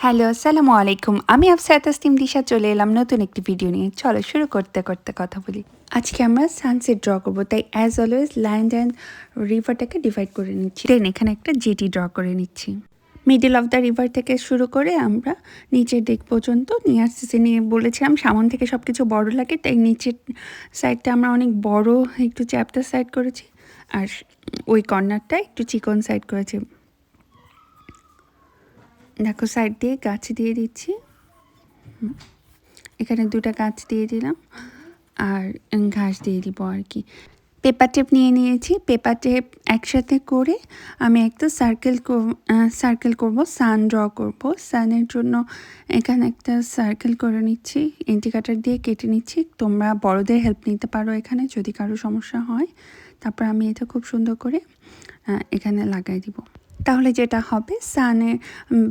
Hello, আসসালামু আলাইকুম। আমি afsaratusnim দিশা চলে এলাম নতুন একটি ভিডিও নিয়ে। চলো শুরু করতে করতে কথা বলি। আজকে আমরা সানসেট ড্র করব, তাই অ্যাজ অলওয়েজ ল্যান্ড অ্যান্ড রিভারটাকে ডিভাইড করে নিচ্ছি। দেন এখানে একটা জেটি ড্র করে নিচ্ছি। মিডল অফ দ্য রিভার থেকে শুরু করে আমরা নিচের দিক পর্যন্ত নিয়ে আসতেছি। নিয়ে বলেছিলাম সামন থেকে সব কিছু বড় লাগে, তাই নিচের সাইডটা আমরা অনেক বড় একটু চ্যাপ্টার সাইড করেছি, আর ওই কর্নারটা একটু চিকন সাইড করেছি। দেখো সাইড দিয়ে গাছ দিয়ে দিচ্ছি, এখানে দুটো গাছ দিয়ে দিলাম আর ঘাস দিয়ে দিব আর কি। পেপার টেপ নিয়ে নিয়েছি, পেপার টেপ একসাথে করে আমি একটা সার্কেল করব, সান ড্র করব। সানের জন্য এখানে একটা সার্কেল করে নিচ্ছি, ইন্ডিকেটর দিয়ে কেটে নিচ্ছি। তোমরা বড়দের হেল্প নিতে পারো এখানে যদি কারো সমস্যা হয়। তারপর আমি এটা খুব সুন্দর করে এখানে লাগাই দিব। তাহলে যেটা হবে, সানের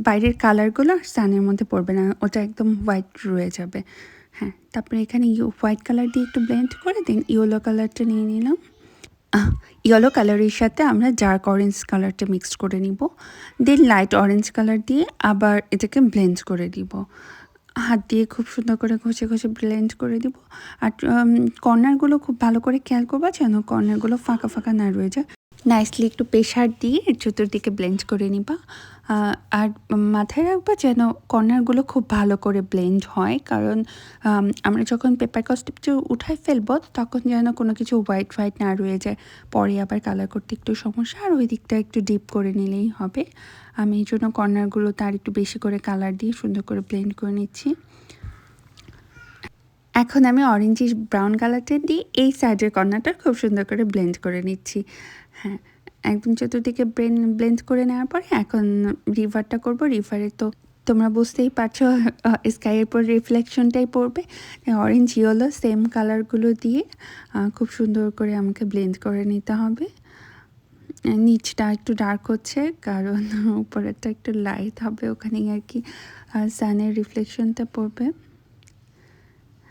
বাইরের কালারগুলো সানের মধ্যে পড়বে না, ওটা একদম হোয়াইট রয়ে যাবে। হ্যাঁ, তারপরে এখানে হোয়াইট কালার দিয়ে একটু ব্লেন্ড করে দেন ইয়েলো কালারটা নিয়ে নিলাম। ইয়েলো কালারের সাথে আমরা ডার্ক অরেঞ্জ কালারটা মিক্সড করে নিব। দেন লাইট অরেঞ্জ কালার দিয়ে আবার এটাকে ব্লেন্ড করে দিব। হাত দিয়ে খুব সুন্দর করে ঘষে ঘষে ব্লেন্ড করে দিব। আর কর্নারগুলো খুব ভালো করে খেয়াল করবা যেন কর্নারগুলো ফাঁকা ফাঁকা না রয়ে যায়। নাইসলি একটু প্রেশার দিয়ে চতুর্দিকে ব্লেন্ড করে নিবা। আর মাথায় রাখবা যেন কর্নারগুলো খুব ভালো করে ব্লেন্ড হয়, কারণ আমরা যখন পেপার কস্টিপটা উঠাই ফেলবো তখন যেন কোনো কিছু হোয়াইট হোয়াইট না রয়ে যায়, পরে আবার কালার করতে একটু সমস্যা। আর ওই দিকটা একটু ডিপ করে নিলেই হবে। আমি এই জন্য কর্নারগুলো তার একটু বেশি করে কালার দিয়ে সুন্দর করে ব্লেন্ড করে নিচ্ছি। এখন আমি অরেঞ্জিশ ব্রাউন কালারটা দিয়ে এই সাইডের কর্নারটা খুব সুন্দর করে ব্লেন্ড করে নিচ্ছি। হ্যাঁ, একদম চতুর্দিকে ব্লেন্ড করে নেওয়ার পরে এখন রিভারটা করব। রিভারে তো তোমরা বুঝতেই পারছো স্কাইয়ের পর রিফ্লেকশনটাই পড়বে। অরেঞ্জ ইয়েলো সেম কালারগুলো দিয়ে খুব সুন্দর করে আমাকে ব্লেন্ড করে নিতে হবে। নিচটা একটু ডার্ক হচ্ছে কারণ উপরেরটা একটু লাইট হবে, ওখানেই আর কি সানের রিফ্লেকশনটা পড়বে।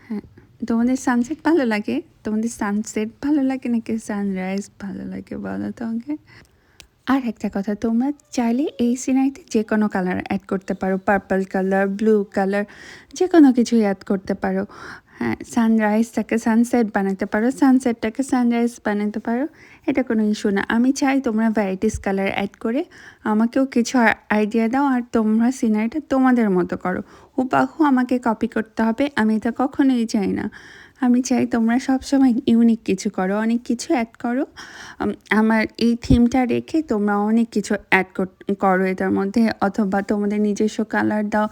হ্যাঁ, তোমাদের সানসেট ভালো লাগে? তোমাদের সানসেট ভালো লাগে নাকি সানরাইজ ভালো লাগে বলো তো আমাকে। আর একটা কথা, তোমরা চাইলে এই সিনারিতে যে কোনো কালার অ্যাড করতে পারো, পার্পল কালার, ব্লু কালার, যে কোনো কিছুই অ্যাড করতে পারো। হ্যাঁ, সানরাইজটাকে সানসেট বানাতে পারো, সানসেটটাকে সানরাইজ বানাতে পারো, এটা কোনো ইস্যু না। আমি চাই তোমরা ভ্যারাইটিস কালার অ্যাড করে আমাকেও কিছু আইডিয়া দাও, আর তোমরা সিনারিটা তোমাদের মতো করো। হুবাহু আমাকে কপি করতে হবে আমি এটা কখনোই চাই না। আমি চাই তোমরা সবসময় ইউনিক কিছু করো, অনেক কিছু অ্যাড করো। আমার এই থিমটা রেখে তোমরা অনেক কিছু অ্যাড করো এটার মধ্যে, অথবা তোমাদের নিজস্ব কালার দাও।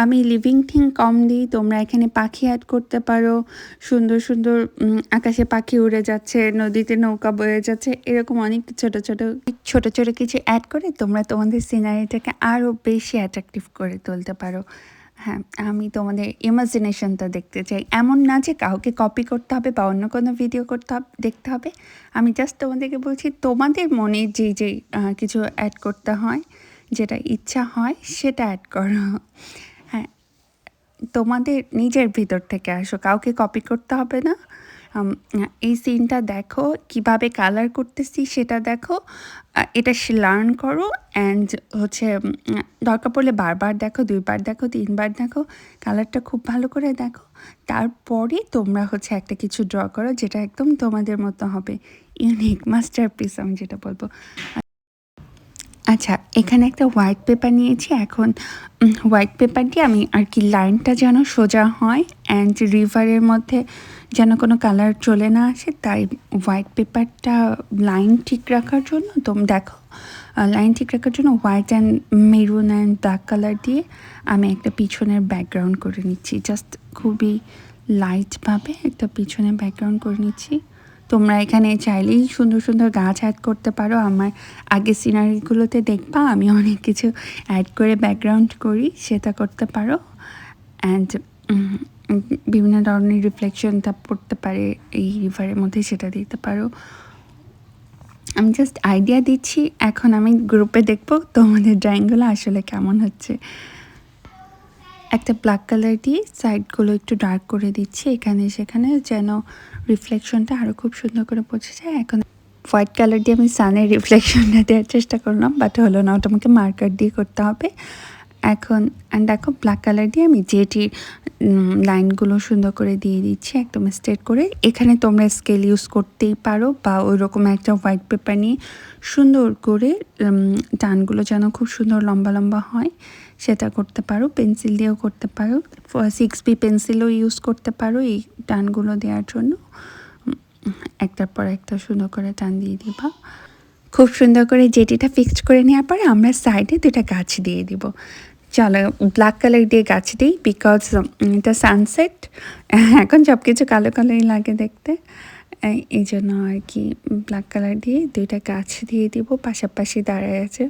আমি লিভিং থিং কম দিই, তোমরা এখানে পাখি অ্যাড করতে পারো। সুন্দর সুন্দর আকাশে পাখি উড়ে যাচ্ছে, নদীতে নৌকা বয়ে যাচ্ছে, এরকম অনেক ছোট ছোট কিছু অ্যাড করে তোমরা তোমাদের সিনারিটাকে আরও বেশি অ্যাট্রাকটিভ করে তুলতে পারো। হ্যাঁ, আমি তোমাদের ইমাজিনেশনটা দেখতে চাই। এমন না যে কাউকে কপি করতে হবে বা অন্য কোনো ভিডিও দেখতে হবে। আমি জাস্ট তোমাদেরকে বলছি তোমাদের মনে যেই কিছু অ্যাড করতে হয়, যেটা ইচ্ছা হয় সেটা অ্যাড করো। হ্যাঁ, তোমাদের নিজের ভিতর থেকে আসো, কাউকে কপি করতে হবে না। এই সিনটা দেখো, কিভাবে কালার করতেছি সেটা দেখো, এটা লার্ন করো। অ্যান্ড হচ্ছে দরকার পড়লে বারবার দেখো, 2বার দেখো, 3বার দেখো, কালারটা খুব ভালো করে দেখো। তারপরে তোমরা হচ্ছে একটা কিছু ড্র করো যেটা একদম তোমাদের মতো হবে, ইউনিক মাস্টারপিস আমি যেটা বলবো। আচ্ছা, এখানে একটা হোয়াইট পেপার নিয়েছি। এখন হোয়াইট পেপার দিয়ে আমি আর কি লাইনটা যেন সোজা হয় অ্যান্ড রিভারের মধ্যে যেন কোনো কালার চলে না আসে, তাই হোয়াইট পেপারটা লাইন ঠিক রাখার জন্য দেখো, লাইন ঠিক রাখার জন্য white and maroon and black colour দিয়ে আমি একটা পিছনের ব্যাকগ্রাউন্ড করে নিচ্ছি। জাস্ট খুবই লাইটভাবে একটা পিছনের ব্যাকগ্রাউন্ড করে নিচ্ছি। তোমরা এখানে চাইলেই সুন্দর সুন্দর গাছ অ্যাড করতে পারো। আমার আগের সিনারিগুলোতে দেখবা আমি অনেক কিছু অ্যাড করে ব্যাকগ্রাউন্ড করি, সেটা করতে পারো। অ্যান্ড বিভিন্ন ধরনের রিফ্লেকশনটা পড়তে পারে এই রিভারের মধ্যে, সেটা দিতে পারো। আমি জাস্ট আইডিয়া দিচ্ছি, এখন আমি গ্রুপে দেখবো তোমাদের ড্রয়িংগুলো আসলে কেমন হচ্ছে। একটা ব্ল্যাক কালার দিয়ে সাইডগুলো একটু ডার্ক করে দিচ্ছি এখানে সেখানে, যেন রিফ্লেকশনটা আরও খুব সুন্দর করে বোঝা যায়। এখন হোয়াইট কালার দিয়ে আমি সানের রিফ্লেকশনটা দেওয়ার চেষ্টা করলাম, বাট হলো না, ওটা আমাকে মার্কার দিয়ে করতে হবে। এখন দেখো ব্ল্যাক কালার দিয়ে আমি যেটি লাইনগুলো সুন্দর করে দিয়ে দিচ্ছি একদম স্ট্রেট করে। এখানে তোমরা স্কেল ইউজ করতেই পারো বা ওই রকম একটা হোয়াইট পেপার নিয়ে সুন্দর করে টানগুলো যেন খুব সুন্দর লম্বা লম্বা হয় সেটা করতে পারো। পেন্সিল দিয়েও করতে পারো, 6B পেন্সিলও ইউজ করতে পারো এই টানগুলো দেওয়ার জন্য। একটার পর একটা সুন্দর করে টান দিয়ে দিবা। খুব সুন্দর করে যেটিটা ফিক্সড করে নেওয়ার পরে আমরা সাইডে 2টা গাছ দিয়ে দিব। চলো ব্ল্যাক কালার দিয়ে গাছ দিই, বিকজ এটা সানসেট, এখন সব কিছু কালো কালোই লাগে দেখতে, এই জন্য আর কি ব্ল্যাক কালার দিয়ে 2টা গাছ দিয়ে দিব। পাশাপাশি দাঁড়ায় আছে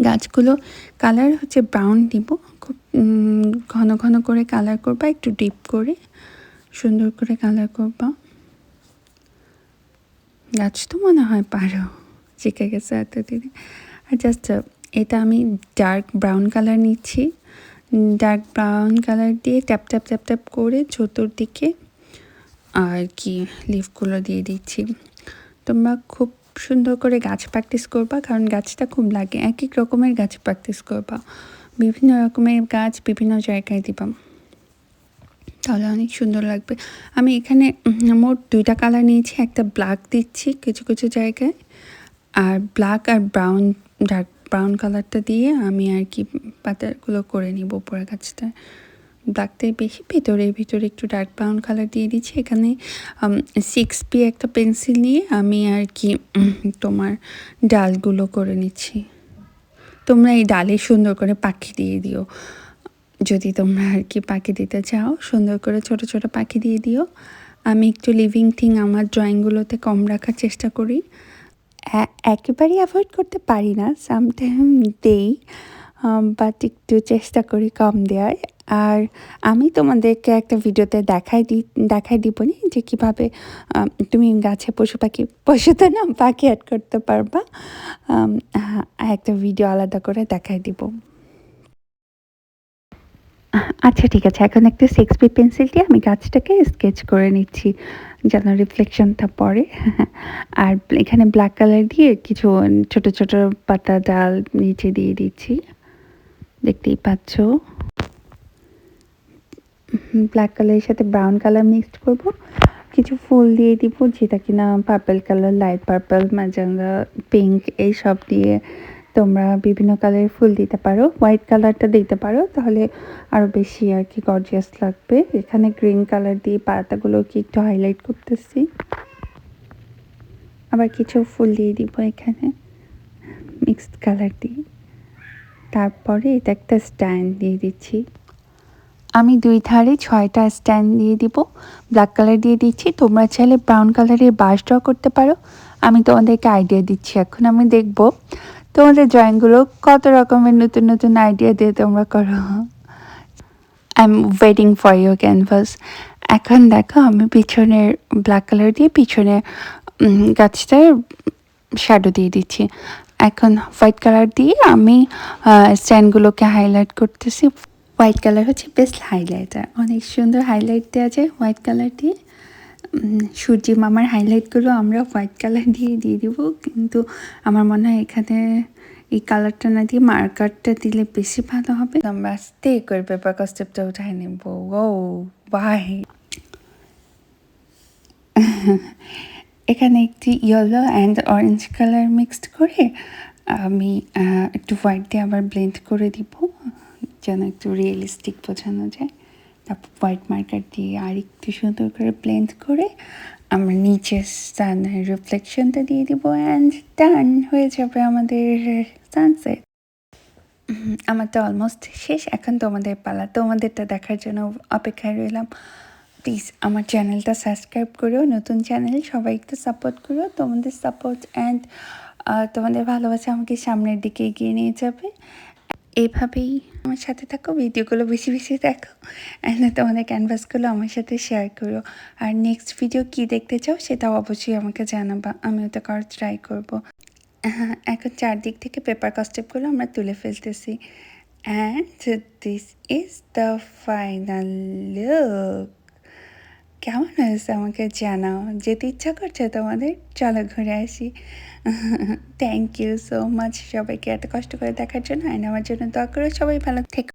গাছগুলো। কালার হচ্ছে ব্রাউন দিব, খুব ঘন ঘন করে কালার করবা, একটু ডিপ করে সুন্দর করে কালার করবা। গাছ তো মনে হয় পারো, শিখে গেছে এতদিনে। আর জাস্ট এটা আমি ডার্ক ব্রাউন কালার নিচ্ছি, ডার্ক ব্রাউন কালার দিয়ে ট্যাপ ট্যাপ ট্যাপ ট্যাপ করে চতুর্দিকে আর কি লিফগুলো দিয়ে দিচ্ছি। তোমরা খুব সুন্দর করে গাছ প্র্যাকটিস করবা, কারণ গাছটা খুব লাগে। এক এক রকমের গাছ প্র্যাকটিস করবা, বিভিন্ন রকমের গাছ বিভিন্ন জায়গায় দিবা, তাহলে অনেক সুন্দর লাগবে। আমি এখানে মোট 2টা কালার নিয়েছি, একটা ব্ল্যাক দিচ্ছি কিছু কিছু জায়গায়, আর ব্ল্যাক আর ব্রাউন ডার্ক ব্রাউন কালারটা দিয়ে আমি আর কি পাতাগুলো করে নিব উপরে গাছটা। ব্ল্যাকটাই বেশি, ভিতরে একটু ডার্ক ব্রাউন কালার দিয়ে দিচ্ছি। এখানে 6B একটা পেন্সিল নিয়ে আমি আর কি তোমার ডালগুলো করে নিচ্ছি। তোমরা এই ডালে সুন্দর করে পাখি দিয়ে দিও, যদি তোমরা আর কি পাখি দিতে চাও সুন্দর করে ছোট ছোট পাখি দিয়ে দিও। আমি একটু লিভিং থিং আমার ড্রয়িংগুলোতে কম রাখার চেষ্টা করি, একেবারেই অ্যাভয়েড করতে পারি না, সামটাইম দেই, বাট একটু চেষ্টা করি কম দেওয়ার। আর আমি তোমাদেরকে একটা ভিডিওতে দেখাই দিব নি যে কীভাবে তুমি গাছে পশু তো না পাখি অ্যাড করতে পারবা, একটা ভিডিও আলাদা করে দেখাই দিব। আচ্ছা ঠিক আছে, এখন একটা 6B পেন্সিল দিয়ে আমি গাছটাকে স্কেচ করে নিচ্ছি যেন রিফ্লেকশনটা পড়ে। আর এখানে ব্ল্যাক কালার দিয়ে কিছু ছোট ছোট পাতা ডাল নিচে দিয়ে দিচ্ছি, দেখতেই পাচ্ছ। ব্ল্যাক কালারের সাথে ব্রাউন কালার মিক্সড করব, কিছু ফুল দিয়ে দিব যেটা কিনা purple colour, light purple, magenta, pink এইসব দিয়ে তোমরা বিভিন্ন কালারের ফুল দিতে পারো। হোয়াইট কালারটা দিতে পারো, তাহলে আরও বেশি আর কি গর্জিয়াস লাগবে। এখানে গ্রিন কালার দিয়ে পাতাগুলোকে একটু হাইলাইট করতেছি, আবার কিছু ফুল দিয়ে দিব এখানে মিক্সড কালার দিয়ে। তারপরে এটা একটা স্ট্যান্ড দিয়ে দিচ্ছি, আমি 2 ধারে 6টা স্ট্যান্ড দিয়ে দিব, ব্ল্যাক কালার দিয়ে দিচ্ছি। তোমরা চাইলে ব্রাউন কালারের বাঁশ ড্র করতে পারো, আমি তোমাদেরকে আইডিয়া দিচ্ছি। এখন আমি দেখব তোমাদের ড্রয়িংগুলো কত রকমের নতুন নতুন আইডিয়া দিয়ে তোমরা করো। I am waiting for your canvas. এখন দেখো আমি পিছনের ব্ল্যাক কালার দিয়ে পিছনে গাছটার শ্যাডো দিয়ে দিচ্ছি। এখন হোয়াইট কালার দিয়ে আমি স্ট্যান্ডগুলোকে হাইলাইট করতেছি। হোয়াইট কালার হচ্ছে বেস্ট হাইলাইটার, অনেক সুন্দর হাইলাইট দেওয়া যায় হোয়াইট কালার দিয়ে। সূর্যি মামার হাইলাইটগুলো আমরা হোয়াইট কালার দিয়ে দিব, কিন্তু আমার মনে হয় এখানে এই কালারটা না দিয়ে মার্কারটা দিলে বেশি ভালো হবে। আমরা আস্তে করে পেপার কাস্টেপটা উঠাই নেব। ও বাই, এখানে একটি yellow and orange colour mixed করে আমি একটু হোয়াইট দিয়ে আবার ব্লেন্ড করে দিব যেন একটু রিয়েলিস্টিক বোঝানো যায়। তারপর হোয়াইট মার্কার দিয়ে আর একটু সুন্দর করে ব্লেন্ড করে আমরা নিচে সানের রিফ্লেকশনটা দিয়ে দিব, অ্যান্ড ডান হয়ে যাবে আমাদের সানসেট। আমার তো অলমোস্ট শেষ, এখন তোমাদের পালা, তোমাদেরটা দেখার জন্য অপেক্ষায় রইলাম। প্লিজ আমার চ্যানেলটা সাবস্ক্রাইব করো, নতুন চ্যানেল, সবাই একটু সাপোর্ট করো। তোমাদের সাপোর্ট অ্যান্ড তোমাদের ভালোবাসা আমাকে সামনের দিকে এগিয়ে নিয়ে যাবে। এইভাবেই আমার সাথে থাকো, ভিডিওগুলো বেশি বেশি দেখো, অ্যান্ড তোমাদের ক্যানভাসগুলো আমার সাথে শেয়ার করো। আর নেক্সট ভিডিও কী দেখতে চাও সেটাও অবশ্যই আমাকে জানাবা, আমি ওটা করার ট্রাই করবো। এখন চারদিক থেকে পেপার কাস্টেপগুলো আমরা তুলে ফেলতেছি, and this is the final look. কেমন হয়েছে আমাকে জানাও। যেতে ইচ্ছা করছে তোমাদের? চলো ঘুরে আসি। থ্যাংক ইউ সো মাচ সবাইকে এত কষ্ট করে দেখার জন্য, অ্যান্ড আমার জন্য দোয়া করো। সবাই ভালো থেকো।